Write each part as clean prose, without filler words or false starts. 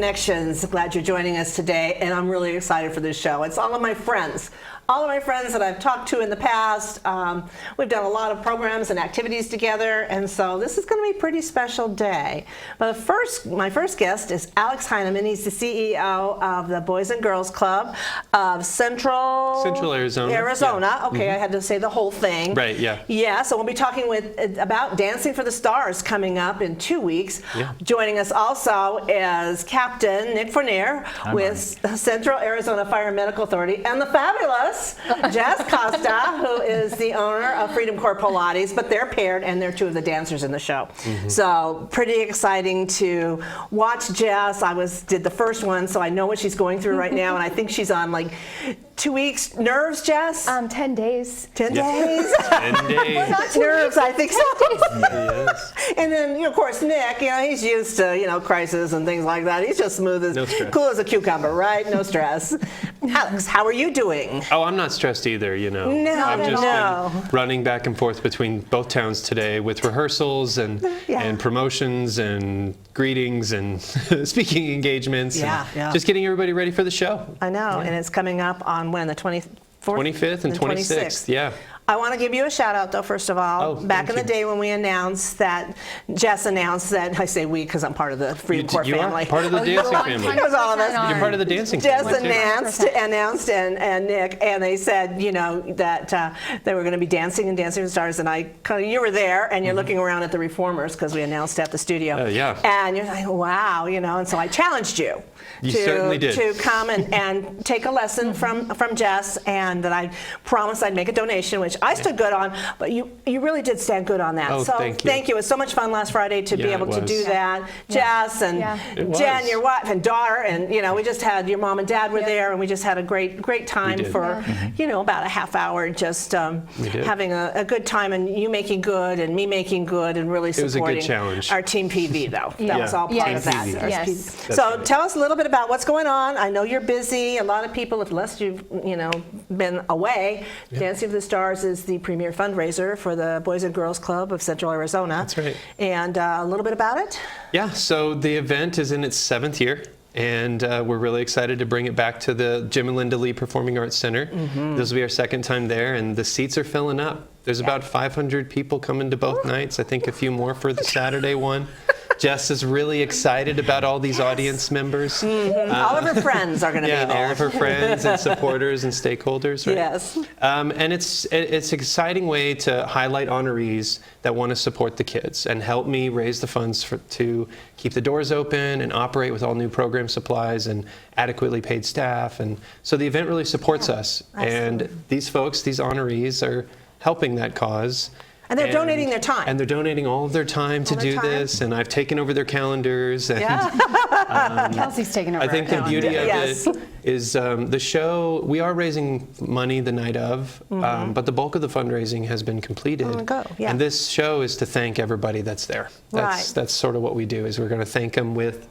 Connections. Glad you're joining us today, and I'm really excited for this show. It's all of my friends that I've talked to in the past. We've done a lot of programs and activities together, and so this is going to be a pretty special day. But my first guest is Alex Heineman. He's the CEO of the Boys and Girls Club of Central Arizona. Yeah. Okay, I had to say the whole thing. Right, yeah. Yeah, so we'll be talking about Dancing for the Stars coming up in 2 weeks. Yeah. Joining us also is Captain Nick Fournier with Central Arizona Fire and Medical Authority, and the fabulous Jess Costa, who is the owner of Freedom Core Pilates, but they're paired and they're two of the dancers in the show. So pretty exciting to watch Jess. I did the first one, so I know what she's going through right now, and I think she's on like 2 weeks nerves, Jess? 10 days. 10 days? 10 days. Nerves, I think so. Yes. And then, of course, Nick, he's used to, crisis and things like that. He's just smooth as, cool as a cucumber, right? No stress. Alex, how are you doing? Oh, I'm not stressed either, No, I've just been running back and forth between both towns today with rehearsals and promotions and greetings and speaking engagements. Just getting everybody ready for the show. I know, and it's coming up on when, the 24th? 25th and 26th, yeah. I want to give you a shout out though, first of all. Back in the day when we announced that, Jess announced that, I say we because I'm part of the Freedom Core family. You are part of the dancing family. It was all of us. You're part of the dancing Jess family. announced and Nick, and they said, that they were going to be dancing and Dancing with the Stars, and you were there, and you're looking around at the reformers because we announced at the studio. Yeah. And you're like, wow, and so I challenged you. You certainly did. To come and take a lesson from Jess, and that I promised I'd make a donation, which I stood good on, but you really did stand good on that. Oh, so thank you. It was so much fun last Friday to be able to do that. Jess and Jen, your wife and daughter, and we just had your mom and dad were there, and we just had a great time for about a half hour, just having a good time, and you making good and me making good, and really supporting it was a good challenge. Our Team PV though. That was all part of that. Yes. So tell us a little bit about what's going on. I know you're busy. A lot of people, unless you've been away, Dancing for the Stars is the premier fundraiser for the Boys and Girls Club of Central Arizona. That's right. And a little bit about it? Yeah, so the event is in its 7th year, and we're really excited to bring it back to the Jim and Linda Lee Performing Arts Center. This will be our 2nd time there, and the seats are filling up. There's about 500 people coming to both nights. I think a few more for the Saturday one. Jess is really excited about all these audience members. All of her friends are going to be there. All of her friends and supporters and stakeholders, right? Yes. And it's an exciting way to highlight honorees that want to support the kids and help me raise the funds to keep the doors open and operate with all new program supplies and adequately paid staff. And so the event really supports us. Absolutely. And these folks, these honorees, are helping that cause. And they're donating their time. And they're donating all of their time to do this, and I've taken over their calendars. And, Kelsey's taken over. I think the beauty of it is the show, we are raising money the night of, but the bulk of the fundraising has been completed. And this show is to thank everybody that's there. That's sort of what we do, is we're going to thank them with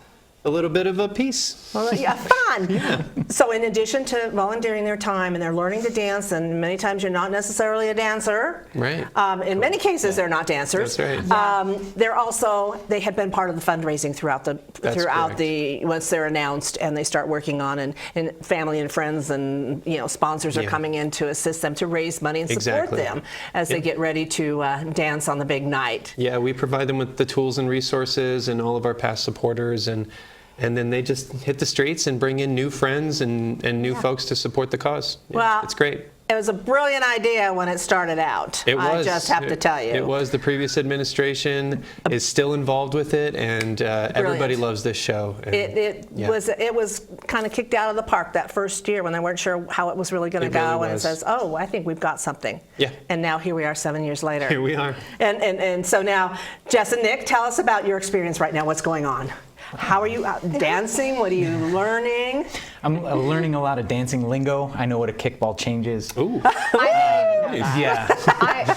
a little bit of a piece. Well, fun. So in addition to volunteering their time, and they're learning to dance, and many times you're not necessarily a dancer. Right. In many cases, they're not dancers. That's right. They had been part of the fundraising throughout once they're announced and they start working on, and family and friends and sponsors are coming in to assist them to raise money and support them as they get ready to dance on the big night. Yeah, we provide them with the tools and resources and all of our past supporters, and then they just hit the streets and bring in new friends and new folks to support the cause. Well, it's great. It was a brilliant idea when it started out. It was. I just have to tell you. It was. The previous administration is still involved with it, and everybody loves this show. And it was kind of kicked out of the park that first year when they weren't sure how it was really going to go, really and it says, oh, I think we've got something. Yeah. And now here we are 7 years later. Here we are. And so now, Jess and Nick, tell us about your experience right now. What's going on? How are you out dancing? What are you learning? I'm learning a lot of dancing lingo. I know what a kickball change is. Ooh. I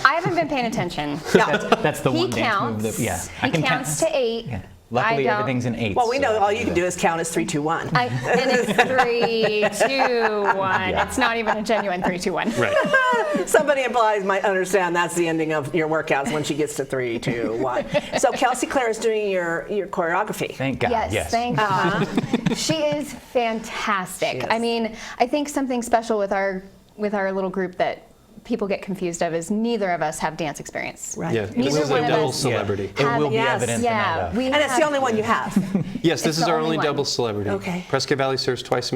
haven't been paying attention. That's the He one dance counts. move that, He counts to 8. Luckily, don't- everything's in 8. Well, we know all you can do is count as 3, 2, 1. And it's 3, 2, 1. It's not even a genuine 3, 2, 1. Right. Somebody in Pilates might understand that's the ending of your workouts when she gets to 3, 2, 1. So Kelsey Clare is doing your choreography. Thank God. Yes, thank you. She is fantastic. She is. I mean, I think something special with our little group that people get confused of is neither of us have dance experience. Right. Yeah, this Neither is one a of double us celebrity. It will be Yes. evident Yeah, tonight. we And it's the only one you have. Yes, this It's is the our only only one. double celebrity. Okay. Prescott Valley serves twice the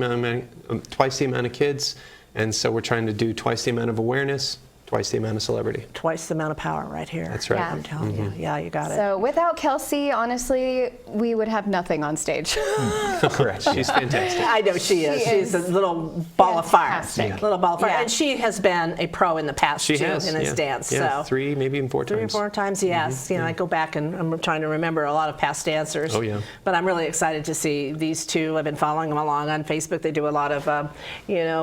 amount of kids, and so we're trying to do twice the amount of awareness, twice the amount of celebrity. Twice the amount of power right here. That's right. Yeah. I'm telling you. Yeah, you got it. So without Kelsey, honestly, we would have nothing on stage. Correct. She's fantastic. I know she is. She She's is a little ball of fire. fantastic. Little ball of fire. Yeah. And she has been a pro in the past She too has. in this Yeah. dance. Yeah, So 3, maybe even 4 3 or times. 4 times, yes. You know, I go back and I'm trying to remember a lot of past dancers. Oh, yeah. But I'm really excited to see these two. I've been following them along on Facebook. They do a lot of,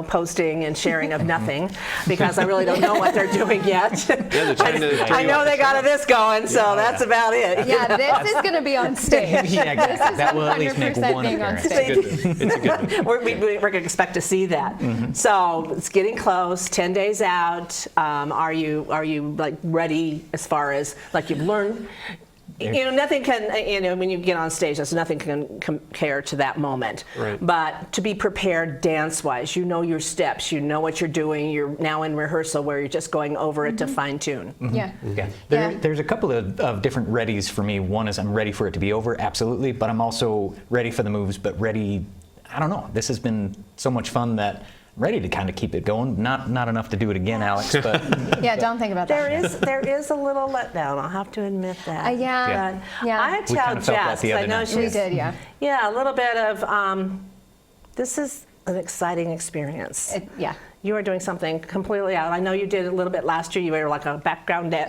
posting and sharing of nothing because I really don't know what they're doing yet. they're trying to I know they got this going, so that's about it. Yeah, this is going to be on stage. Yeah, exactly. This is That will at least make 100% one being on appearance. stage. It's a good one. We're going to expect to see that. So it's getting close. 10 days out. Are you like ready as far as like you've learned? Nothing can. When you get on stage, there's nothing can compare to that moment. Right. But to be prepared dance-wise, you know your steps, you know what you're doing. You're now in rehearsal where you're just going over it to fine tune. Yeah. Yeah. Yeah. There's a couple of different readies for me. One is I'm ready for it to be over, absolutely, but I'm also ready for the moves, but ready, I don't know. This has been so much fun that I'm ready to kind of keep it going. Not enough to do it again, Alex, but Yeah, don't think about that. There is a little letdown. I'll have to admit that. Yeah. But Yeah. I We tell kind of felt that Jess, the I other know night. she's. We did, yeah. Yeah, a little bit of. This is an exciting experience. Yeah. You are doing something completely out. I know you did a little bit last year. You were like a background Yeah,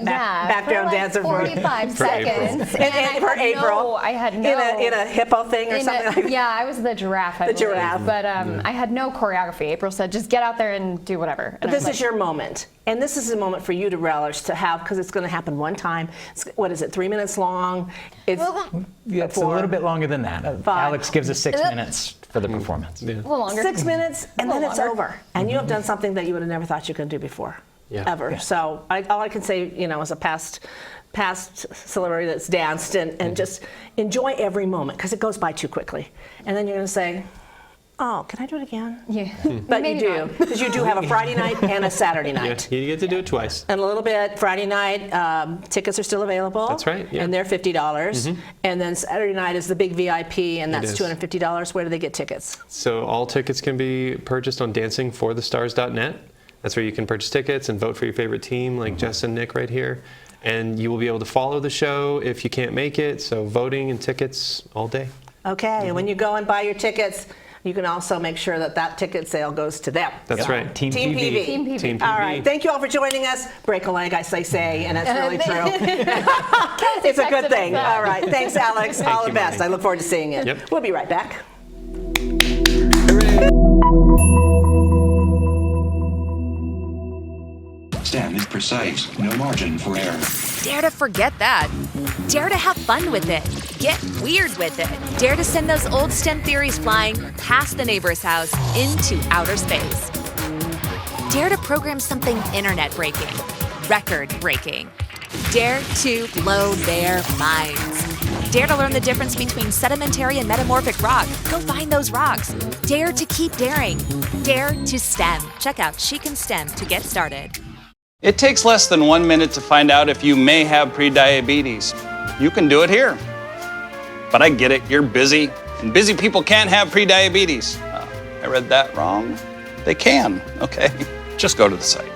background for like dancer 45 For April. seconds. And for April. I had no. in a hippo thing or something like that. Yeah, I was the giraffe. The giraffe. But I had no choreography. April said, just get out there and do whatever. And I was This is your moment. And this is a moment for you to relish, to have, because it's going to happen one time. What is it, 3 minutes long? It's yeah, it's a 4, little bit longer than that. 5. Alex gives us 6 minutes for the performance. Yeah. a little longer. 6 minutes, and A then little it's longer. over. And you have done something that you would have never thought you could do before, Yeah. ever. Yeah. So all I can say, as a past celebrity that's danced, and just enjoy every moment, because it goes by too quickly. And then you're going to say, oh, can I do it again? Yeah. But Maybe you do, not. because you do have a Friday night and a Saturday Yeah, night. you get to do it twice. And a little bit, Friday night, tickets are still available. That's right, yeah. And they're $50. And then Saturday night is the big VIP, and that's is. $250. Where do they get tickets? So all tickets can be purchased on dancingforthestars.net. That's where you can purchase tickets and vote for your favorite team, like Jess and Nick right here. And you will be able to follow the show if you can't make it. So voting and tickets all day. Okay, and when you go and buy your tickets, you can also make sure that ticket sale goes to them. That's right. Team Team PV. PV. Team PV. Team All PV. right, thank you all for joining us. Break a leg, I say, and that's really true. It's a good texted thing. us that. All right, thanks, Alex. All you, the best. Molly. I look forward to seeing you. Yep. We'll be right back. Stem is precise, no margin for error. Dare to forget that. Dare to have fun with it. Get weird with it. Dare to send those old STEM theories flying past the neighbor's house into outer space. Dare to program something internet breaking, record breaking. Dare to blow their minds. Dare to learn the difference between sedimentary and metamorphic rock. Go find those rocks. Dare to keep daring. Dare to STEM. Check out She Can STEM to get started. It takes less than 1 minute to find out if you may have prediabetes. You can do it here. But I get it, you're busy, and busy people can't have prediabetes. I read that wrong. They can, okay? Just go to the site.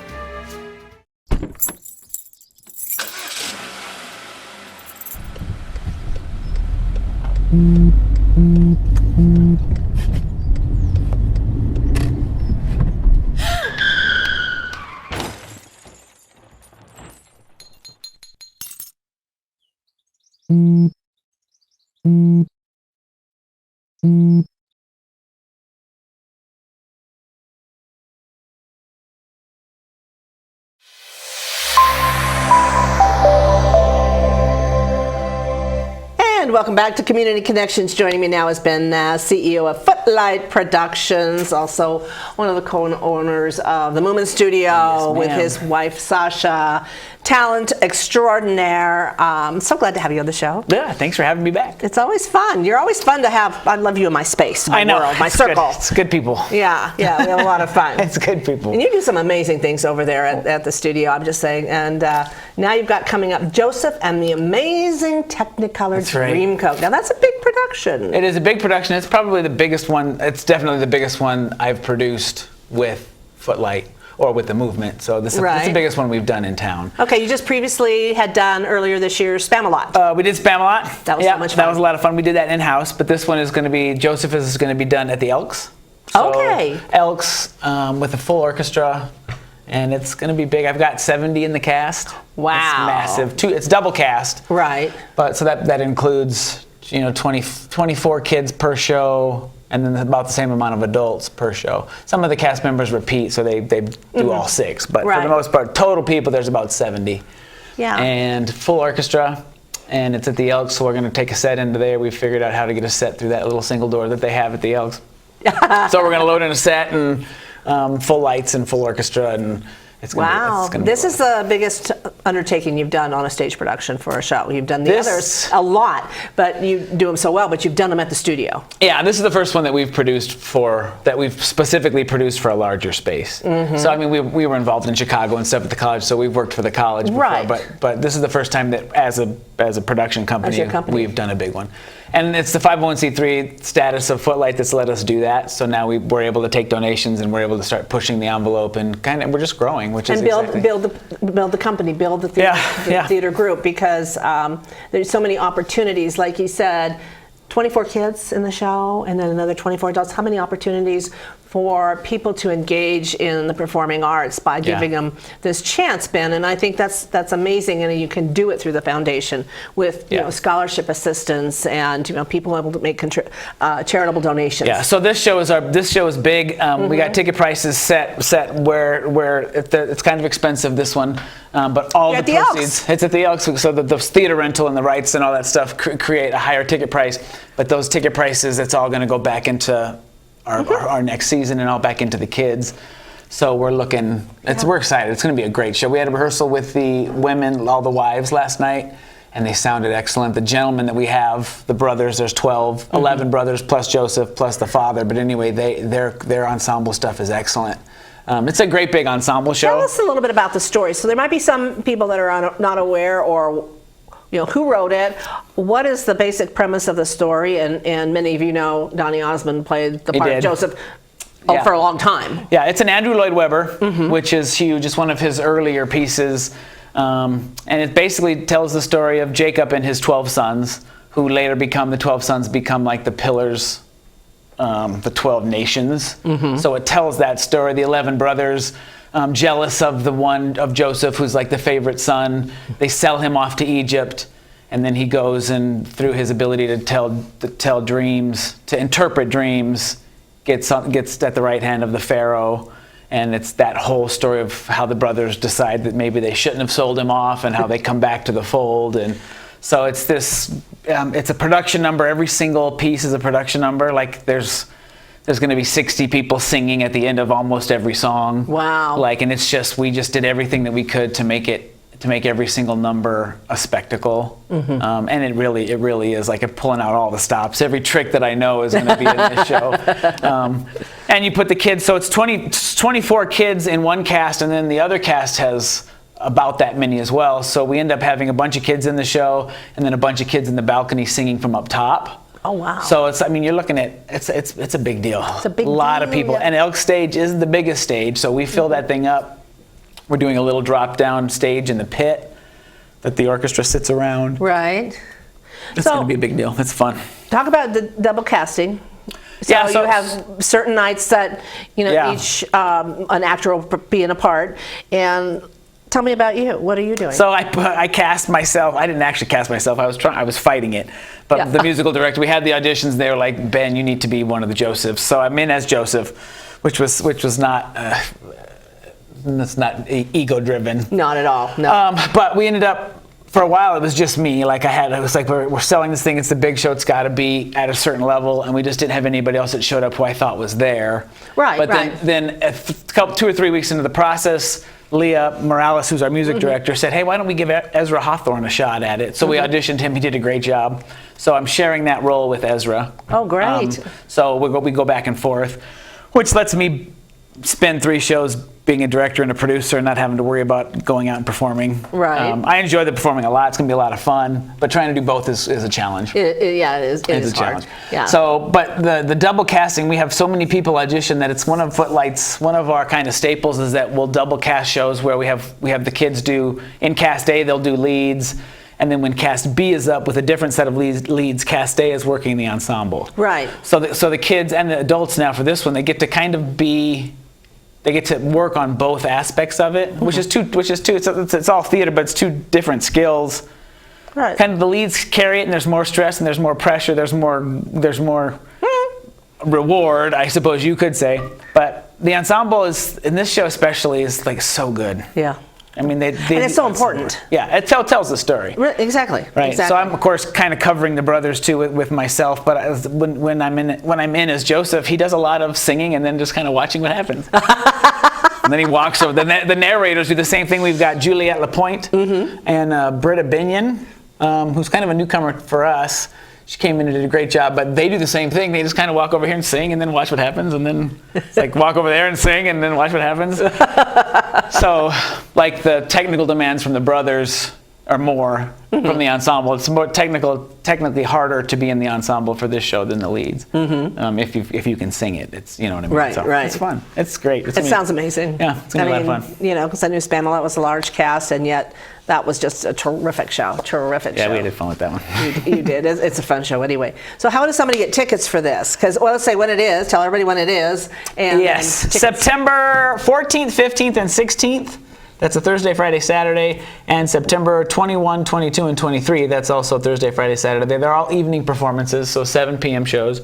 welcome back to Community Connections. Joining me now has been CEO of Footlight Productions, also one of the co-owners of the Moomin Studio with his wife Sasha. Talent extraordinaire. So glad to have you on the show. Yeah, thanks for having me back. It's always fun. You're always fun to have. I love you in my space, my I know. world, my It's circle. Good. It's good people. Yeah, we have a lot of fun. It's good people. And you do some amazing things over there at the studio, I'm just saying. And now you've got coming up Joseph and the Amazing Technicolor That's right. Dreamcoat. Now that's a big production. It is a big production. It's probably the biggest one. It's definitely the biggest one I've produced with Footlight or with the movement. So this is the biggest one we've done in town. Okay, you just previously had done earlier this year Spam-A-Lot. We did Spam-A-Lot. That was so much fun. That was a lot of fun. We did that in-house, but this one is going to be, Joseph is going to be done at the Elks. So Okay. Elks with a full orchestra, and it's going to be big. I've got 70 in the cast. Wow. It's massive. It's double cast. Right. But so that includes 24 kids per show, and then about the same amount of adults per show. Some of the cast members repeat, so they do all 6. But for the most part, total people, there's about 70. Yeah. And full orchestra, and it's at the Elks, so we're going to take a set into there. We figured out how to get a set through that little single door that they have at the Elks. So we're going to load in a set and full lights and full orchestra, and it's going Wow. to be This is the biggest undertaking you've done on a stage production for a show. You've done the others a lot, but you do them so well, but you've done them at the studio. Yeah, this is the first one that we've specifically produced for a larger space. So I mean, we were involved in Chicago and stuff at the college, so we've worked for the college before. Right. But this is the first time that as a production company, we've done a big one. And it's the 501c3 status of Footlight that's let us do that. So now we're able to take donations and we're able to start pushing the envelope, and we're just growing, which is build exciting. build the company, build the theater group, because there's so many opportunities. Like you said, 24 kids in the show, and then another 24 adults. How many opportunities for people to engage in the performing arts by giving them this chance, Ben? And I think that's amazing, and you can do it through the foundation with scholarship assistance and people able to make charitable donations. Yeah. So this show is big. We got ticket prices set where it's kind of expensive, this one, but all the proceeds. It's at the Elks, so that the theater rental and the rights and all that stuff create a higher ticket price. But those ticket prices, it's all going to go back into our next season and all back into the kids. So we're looking, we're excited. It's going to be a great show. We had a rehearsal with the women, all the wives last night, and they sounded excellent. The gentlemen that we have, the brothers, there's 11 brothers plus Joseph plus the father. But anyway, their ensemble stuff is excellent. It's a great big ensemble show. Tell us a little bit about the story. So there might be some people that are not aware, or who wrote it. What is the basic premise of the story? And many of you know Donny Osmond played the part of Joseph for a long time. Yeah, it's an Andrew Lloyd Webber, which is huge. It's one of his earlier pieces. And it basically tells the story of Jacob and his 12 sons, who later become like the pillars, the 12 nations. So it tells that story. The 11 brothers, jealous of the one of Joseph, who's like the favorite son. They sell him off to Egypt, and then he goes, and through his ability to tell dreams, to interpret dreams, gets at the right hand of the Pharaoh. And it's that whole story of how the brothers decide that maybe they shouldn't have sold him off, and how they come back to the fold. And so it's this, it's a production number. Every single piece is a production number. Like there's going to be 60 people singing at the end of almost every song. Wow. And it's just, we just did everything that we could to make every single number a spectacle. And it really is like pulling out all the stops. Every trick that I know is going to be in this show. And you put the kids, so it's 24 kids in one cast, and then the other cast has about that many as well. So we end up having a bunch of kids in the show, and then a bunch of kids in the balcony singing from up top. Oh wow! So you're looking at it's a big deal. It's a big lot deal, of people, and Elk Stage is the biggest stage, so we fill that thing up. We're doing a little drop down stage in the pit that the orchestra sits around. Right. It's going to be a big deal. It's fun. Talk about the double casting. So you have certain nights that each an actor will be in a part, and tell me about you. What are you doing? So I cast myself. I didn't actually cast myself. I was fighting it. But the musical director, we had the auditions. They were like, Ben, you need to be one of the Josephs. So I'm in as Joseph, which was not. That's not ego driven. Not at all. No. But we ended up for a while it was just me. Like it was like we're selling this thing. It's the big show. It's got to be at a certain level, and we just didn't have anybody else that showed up who I thought was there. Right. But then 2 or 3 weeks into the process, Leah Morales, who's our music director, said, "Hey, why don't we give Ezra Hawthorne a shot at it?" So we auditioned him. He did a great job. So I'm sharing that role with Ezra. Oh, great. So we go back and forth, which lets me spend 3 shows being a director and a producer and not having to worry about going out and performing. Right. I enjoy the performing a lot. It's going to be a lot of fun, but trying to do both is a challenge. It is. It is a hard. challenge. Yeah. So, but the double casting, we have so many people audition that it's one of Footlight's, one of our kind of staples is that we'll double cast shows where we have the kids do, in cast A, they'll do leads. And then when cast B is up with a different set of leads, cast A is working the ensemble. Right. So the kids and the adults now for this one, they get to kind of they get to work on both aspects of it, which is two. It's all theater, but it's 2 different skills. Right. Kind of the leads carry it, and there's more stress, and there's more pressure, there's more reward, I suppose you could say. But the ensemble is, in this show especially, is like so good. Yeah. I mean, and it's so important. Yeah, it tells the story. Exactly. Right. Exactly. So I'm of course kind of covering the brothers too with myself. But when I'm in as Joseph, he does a lot of singing and then just kind of watching what happens. And then he walks over. The narrators do the same thing. We've got Juliette Lapointe and Britta Binion, who's kind of a newcomer for us. She came in and did a great job, but they do the same thing. They just kind of walk over here and sing and then watch what happens, and then it's like walk over there and sing and then watch what happens. So, like the technical demands from the brothers are more from the ensemble. It's more technically harder to be in the ensemble for this show than the leads. If you can sing it, it's, you know what I mean. Right, so right. It's fun. It's great. It sounds amazing. Yeah, it's gonna be a lot of fun. You know, because I knew Spamalot was a large cast, and yet that was just a terrific show. Yeah, we had fun with that one. You did. It's a fun show anyway. So how does somebody get tickets for this? Because, well, let's say when it is. Tell everybody when it is. And yes, September 14th, 15th, and 16th. That's a Thursday, Friday, Saturday. And September 21, 22, and 23. That's also Thursday, Friday, Saturday. They're all evening performances, so 7 p.m. shows.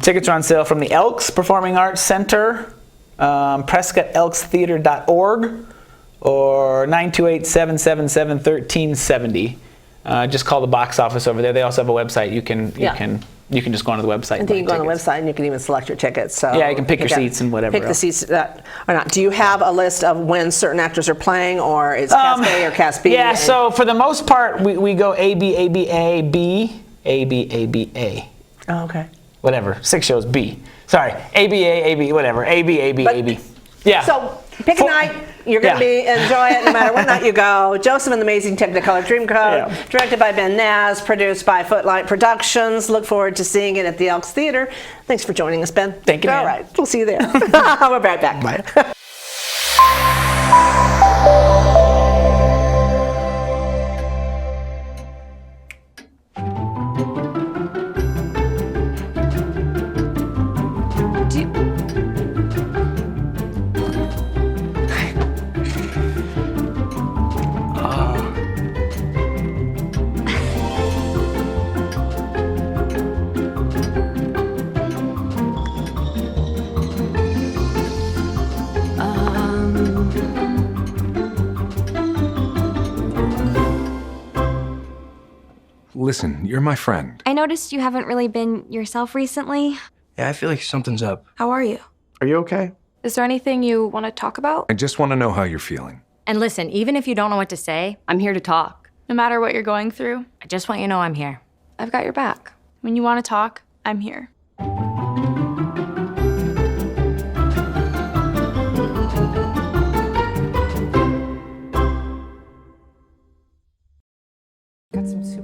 Tickets are on sale from the Elks Performing Arts Center, PrescottElksTheater.org, or 928-777-1370. Just call the box office over there. They also have a website. You can just go onto the website. I think you can go on the website and you can even select your tickets. So yeah, you can pick your seats and whatever. Pick the seats that are not. Do you have a list of when certain actors are playing, or is cast A or cast B? Yeah. So for the most part, we go A B A B A B A B A B A. Oh, okay. Whatever. 6 shows B. Sorry. A B A A B whatever. A B A B A B. Yeah. So pick a night. You're going to enjoy it no matter what night you go. Joseph and the Amazing Technicolor Dreamcoat, directed by Ben Naz, produced by Footlight Productions. Look forward to seeing it at the Elks Theater. Thanks for joining us, Ben. Thank you, man. All right, we'll see you there. We'll be right back. Bye. Listen, you're my friend. I noticed you haven't really been yourself recently. Yeah, I feel like something's up. How are you? Are you okay? Is there anything you want to talk about? I just want to know how you're feeling. And listen, even if you don't know what to say, I'm here to talk. No matter what you're going through, I just want you to know I'm here. I've got your back. When you want to talk, I'm here.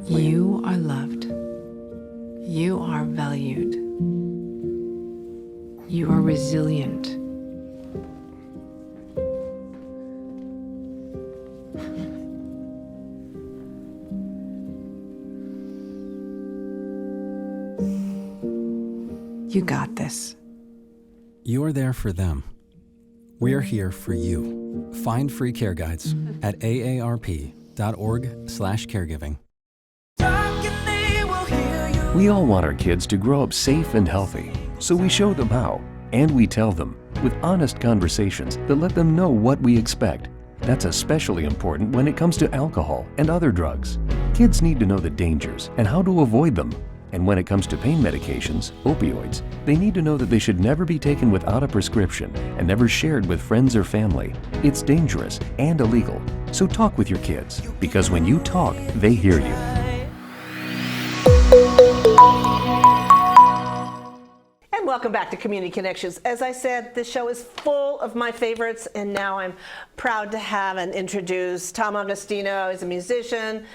You are loved. You are valued. You are resilient. You got this. You're there for them. We're here for you. Find free care guides at aarp.org/caregiving. We all want our kids to grow up safe and healthy, so we show them how, and we tell them with honest conversations that let them know what we expect That's especially important when it comes to alcohol and other drugs. Kids need to know the dangers and how to avoid them. And when it comes to pain medications, opioids, they need to know that they should never be taken without a prescription and never shared with friends or family. It's dangerous and illegal. So talk with your kids, because when you talk, they hear you. And welcome back to Community Connections. As I said, this show is full of my favorites, and now I'm proud to have and introduce Tom Agostino. He's a musician,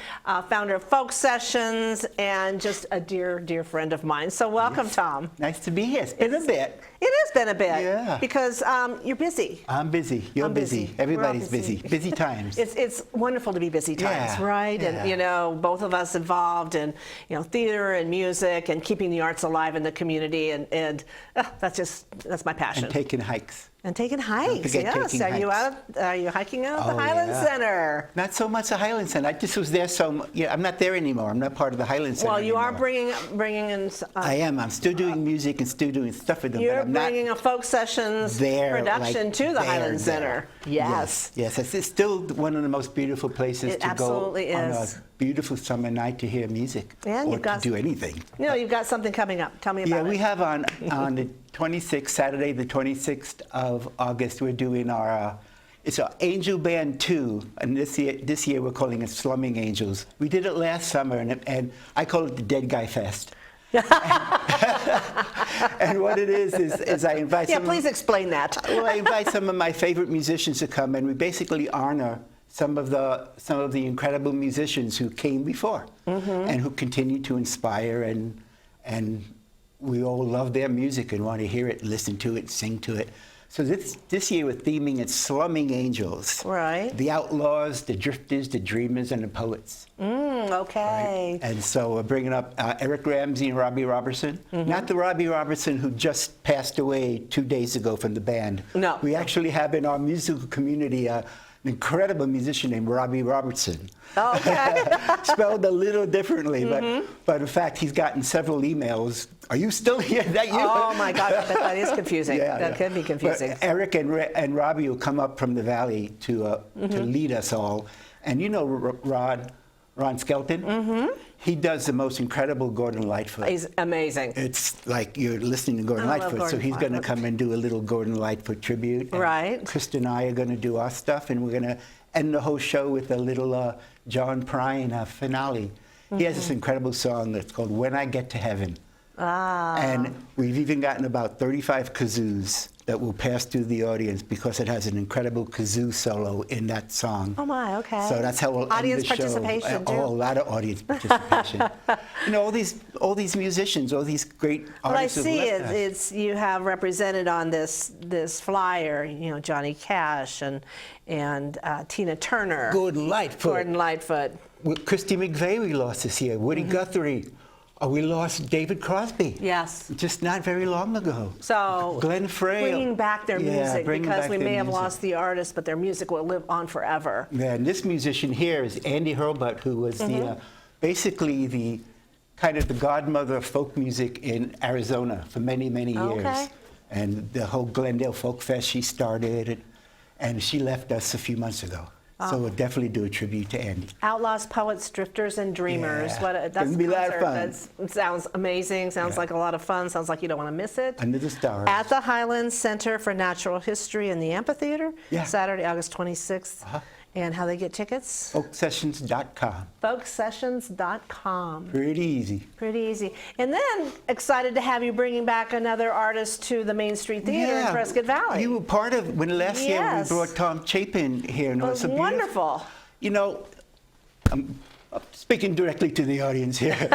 founder of Folk Sessions, and just a dear, dear friend of mine. So welcome, Tom. Nice to be here. It's been a bit. It has been a bit. Yeah. Because you're busy. I'm busy. You're busy. Everybody's busy. Busy times. It's wonderful to be busy times, Yeah, right? yeah. And, you know, both of us involved in, you know, theater and music and keeping the arts alive in the community. And that's my passion. And taking hikes. And taking hikes, forget yes. taking Are you hiking out at the Oh, Highland yeah. Center? Not so much the Highland Center. I just was there I'm not there anymore. I'm not part of the Highland Center Well, you are anymore. bringing in. I am. I'm still doing music and still doing stuff with them. You're but I'm not bringing a Folk Sessions there, production like, to the there, Highland Center. there. Yes. Yes. It's still one of the most beautiful places It to go absolutely on is. a beautiful summer night to hear music And or you've got to do anything. You know, you've got something coming up. Tell me about it. Yeah, we have on the 26th, Saturday, the 26th of August, we're doing our, it's our Angel Band 2, and this year we're calling it Slumming Angels. We did it last summer, and I call it the Dead Guy Fest. And what it is I invite some. Yeah, please explain that. Well, I invite some of my favorite musicians to come, and we basically honor some of the incredible musicians who came before and who continue to inspire, and we all love their music and want to hear it, listen to it, sing to it. So this year we're theming it Slumming Angels. Right. The outlaws, the drifters, the dreamers, and the poets. Okay. Right? And so we're bringing up Eric Ramsey and Robbie Robertson. Not the Robbie Robertson who just passed away 2 days ago from the band. No. We actually have in our musical community an incredible musician named Robbie Robertson. Okay. Spelled a little differently, but in fact he's gotten several emails. Are you still here? Is that you? Oh my God, that is confusing. That could be confusing. But Eric and Robbie will come up from the valley to lead us all. And you know Ron Skelton? He does the most incredible Gordon Lightfoot. He's amazing. It's like you're listening to Gordon I love Lightfoot. So Gordon he's going to Lightfoot. come and do a little Gordon Lightfoot tribute. And Right. Krista and I are going to do our stuff, and we're going to end the whole show with a little John Prine finale. He has this incredible song that's called When I Get to Heaven. And we've even gotten about 35 kazoos that will pass through the audience because it has an incredible kazoo solo in that song. Oh my, okay. So that's how we'll Audience end the show. participation, too. Oh, a lot of audience participation. You know, all these musicians, all these great What I artists. who've see left us. is you have represented on this flyer, you know, Johnny Cash and Tina Turner. Gordon Lightfoot. Gordon Lightfoot. Christy McVeigh we lost this year. Woody Guthrie. We lost David Crosby. Yes. Just not very long ago. So Glenn Frey. bringing back their music, bringing because back we their may have music. lost the artist, but their music will live on forever. Yeah, and this musician here is Andy Hurlbut, who was basically the kind of the godmother of folk music in Arizona for many, many years. Okay. And the whole Glendale Folk Fest she started, and she left us a few months ago. So we'll definitely do a tribute to Andy. Outlaws, Poets, Drifters, and Dreamers. Yeah. That's Gonna be a lot of concert. fun. It sounds amazing. Sounds like a lot of fun. Sounds like you don't want to miss it. Under the stars. At the Highland Center for Natural History in the Amphitheater, Saturday, August 26th. And how they get tickets? Folksessions.com. Folksessions.com. Pretty easy. Pretty easy. And then excited to have you bringing back another artist to the Main Street Theater in Prescott Valley. You were part of when last year we Yes. brought Tom Chapin here. And It was a beautiful- wonderful. You know, I'm speaking directly to the audience here.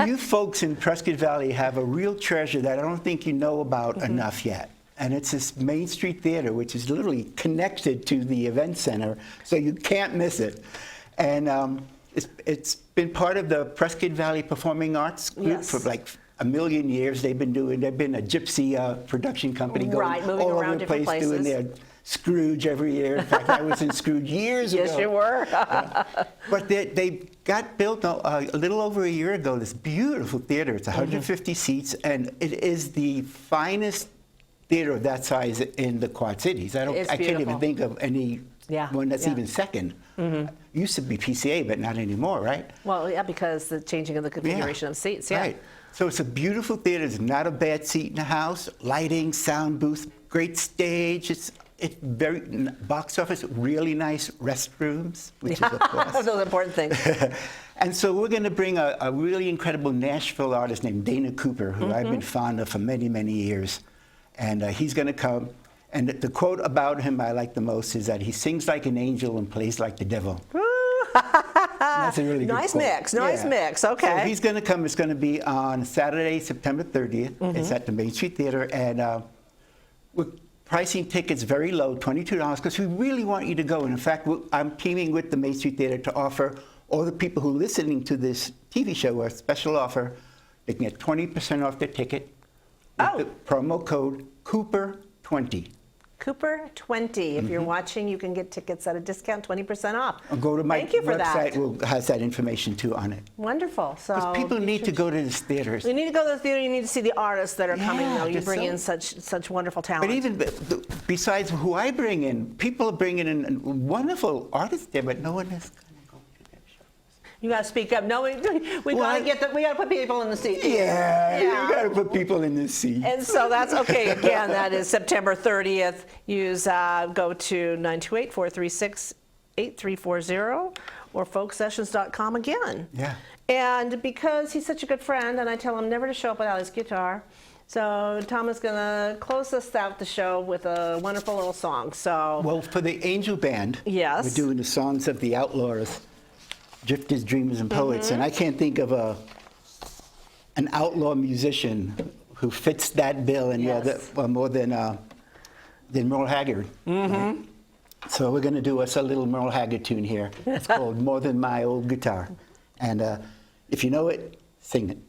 You folks in Prescott Valley have a real treasure that I don't think you know about enough yet. And it's this Main Street Theater, which is literally connected to the event center, so you can't miss it. And it's been part of the Prescott Valley Performing Arts Group for like a million years. They've been a gypsy production company going moving all around over the different place, doing places. their Scrooge every year. In fact, I was in Scrooge years ago. Yes, you were. But they got built a little over a year ago, this beautiful theater. It's 150 seats, and it is the finest theater of that size in the Quad Cities. I can't even think of any Yeah, one that's yeah. even second. Used to be PCA, but not anymore, right? Well, yeah, because the changing of the configuration of seats, yeah. Right. So it's a beautiful theater. It's not a bad seat in the house. Lighting, sound booth, great stage. It's very, box office, really nice restrooms, which is a plus. Those important things. And so we're going to bring a really incredible Nashville artist named Dana Cooper, who I've been fond of for many, many years. And he's going to come. And the quote about him I like the most is that he sings like an angel and plays like the devil. That's a really good Nice quote. mix, nice mix, okay. So he's going to come. It's going to be on Saturday, September 30th. It's at the Main Street Theater. And we're pricing tickets very low, $22, because we really want you to go. And in fact, I'm teaming with the Main Street Theater to offer all the people who are listening to this TV show a special offer. They can get 20% off their ticket with the promo code Cooper20. Cooper20. If you're watching, you can get tickets at a discount, 20% off. Or go to my Thank you for website, that. has that information too on it. Wonderful. So Because people need to go to these theaters. You need to go to the theater. You need to see the artists that are coming. Though you just bring so- in such wonderful talent. But even besides who I bring in, people are bringing in wonderful artists there, but no one is. You got to speak up. No, we got to we got to put people in the seat. Yeah, you got to put people in this seat. And so that's okay. Again, that is September 30th. Go to 928-436-8340 or folksessions.com again. Yeah. And because he's such a good friend, and I tell him never to show up without his guitar, so Tom is going to close us out the show with a wonderful little song. So. Well, for the Angel Band, Yes. we're doing the songs of the Outlaws, Drifters, Dreamers, and Poets, and I can't think of an outlaw musician who fits that bill and more than Merle Haggard. Right? So we're going to do us a little Merle Haggard tune here. It's called More Than My Old Guitar. And if you know it, sing it.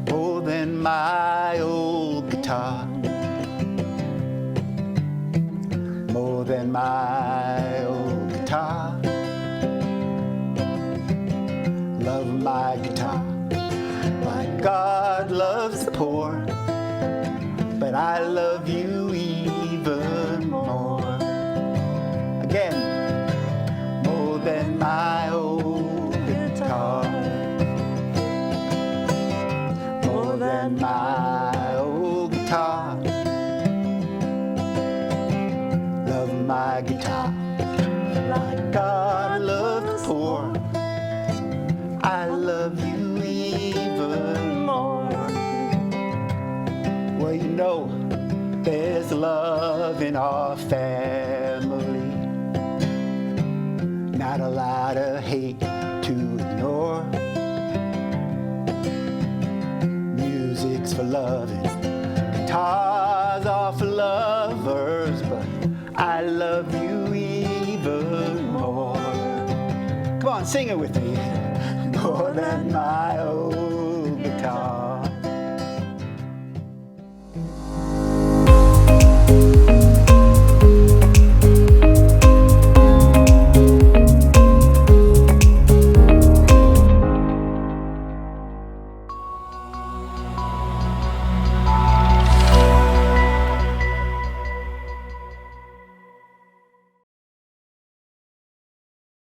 More than my old guitar, more than my old guitar. Love my guitar, my God loves the poor, but I love you even more. Again, more than my old guitar, more than my old guitar. Love my guitar, like God loves the poor. I love you even more. Well, you know, there's love in our family. Not a lot of hate to ignore. Music's for loving, guitars are for lovers, but I love you even more. Come on, sing it with me. More than my old guitar.